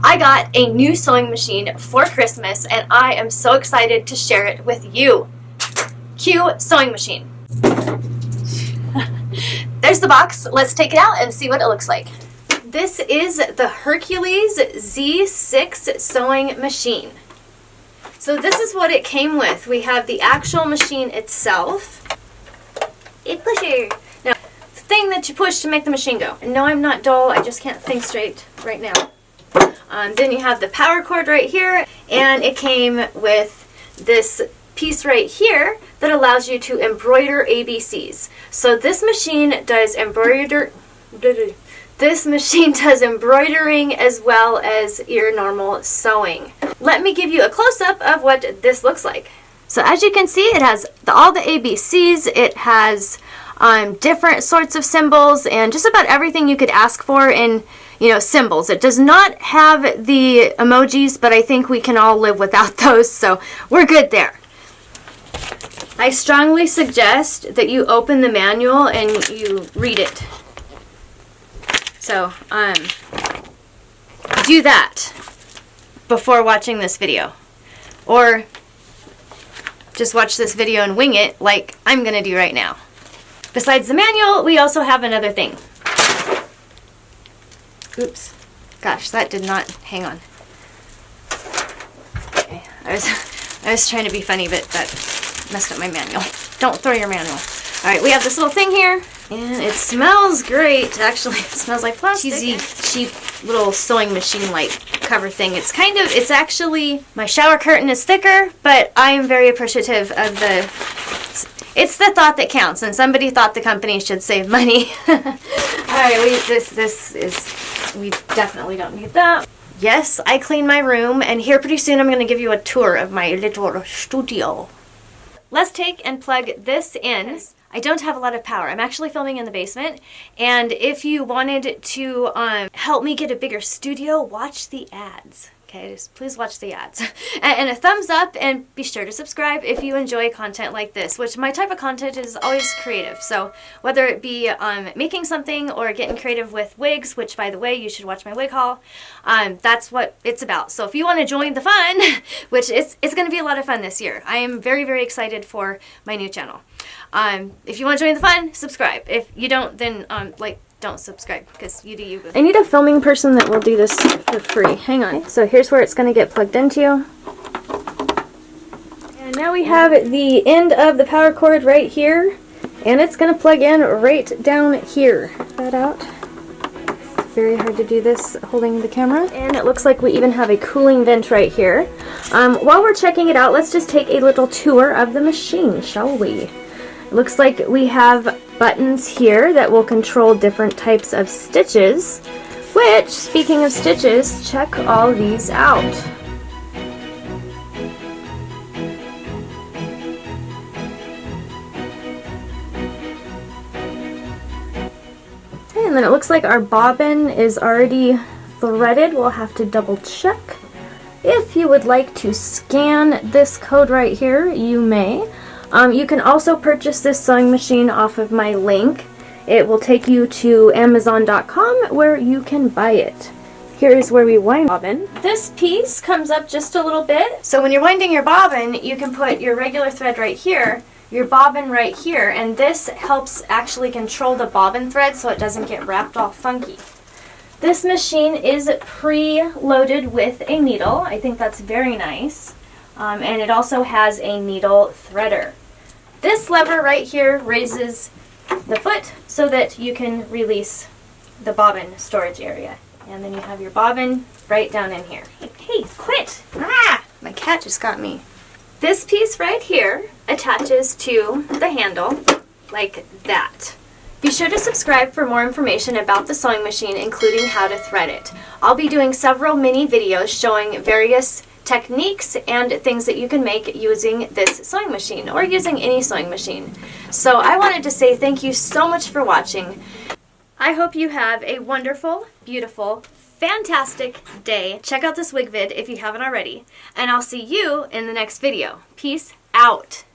I got a new sewing machine for Christmas and I am so excited to share it with you. Cue sewing machine. There's the box. Let's take it out and see what it looks like. This is the Heureux Z6 Sewing Machine. So this is what it came with. We have the actual machine itself. A pusher. Now, the thing that you push to make the machine go. And no, I'm not dull. I just can't think straight right now. Then you have the power cord right here, and it came with this piece right here that allows you to embroider ABCs. So this machine does embroidering as well as your normal sewing. Let me give you a close-up of what this looks like. So as you can see, it has all the ABCs. It has different sorts of symbols and just about everything you could ask for in, symbols. It does not have the emojis, but I think we can all live without those, so we're good there. I strongly suggest that you open the manual and you read it. So, do that before watching this video. Or just watch this video and wing it like I'm gonna do right now. Besides the manual, we also have another thing. Oops. Gosh, that did not hang on. Okay, I was trying to be funny, but that messed up my manual. Don't throw your manual. Alright, we have this little thing here, and it smells great. Actually, it smells like plastic. Cheesy, cheap little sewing machine like cover thing. It's actually, my shower curtain is thicker, but I am very appreciative of it's the thought that counts, and somebody thought the company should save money. Alright, we definitely don't need that. Yes, I clean my room, and here pretty soon I'm going to give you a tour of my little studio. Let's take and plug this in. I don't have a lot of power. I'm actually filming in the basement, and if you wanted to help me get a bigger studio, watch the ads. Okay, just please watch the ads. And a thumbs up, and be sure to subscribe if you enjoy content like this, which my type of content is always creative. So whether it be making something or getting creative with wigs, which by the way, you should watch my wig haul, that's what it's about. So if you want to join the fun, which it's going to be a lot of fun this year. I am very, very excited for my new channel. If you want to join the fun, subscribe. If you don't, then don't subscribe, because you do you. I need a filming person that will do this for free. Hang on. So here's where it's going to get plugged into. And now we have the end of the power cord right here, and it's going to plug in right down here. Get that out. It's very hard to do this holding the camera. And it looks like we even have a cooling vent right here. While we're checking it out, let's just take a little tour of the machine, shall we? It looks like we have buttons here that will control different types of stitches, which, speaking of stitches, check all these out. Okay, and then it looks like our bobbin is already threaded. We'll have to double check. If you would like to scan this code right here, you may. You can also purchase this sewing machine off of my link. It will take you to Amazon.com where you can buy it. Here is where we wind bobbin. This piece comes up just a little bit. So when you're winding your bobbin, you can put your regular thread right here, your bobbin right here, and this helps actually control the bobbin thread so it doesn't get wrapped all funky. This machine is pre-loaded with a needle. I think that's very nice. And it also has a needle threader. This lever right here raises the foot so that you can release the bobbin storage area. And then you have your bobbin right down in here. Hey, quit! Ah! My cat just got me. This piece right here attaches to the handle like that. Be sure to subscribe for more information about the sewing machine, including how to thread it. I'll be doing several mini videos showing various techniques and things that you can make using this sewing machine or using any sewing machine. So I wanted to say thank you so much for watching. I hope you have a wonderful, beautiful, fantastic day. Check out this wig vid if you haven't already, and I'll see you in the next video. Peace out.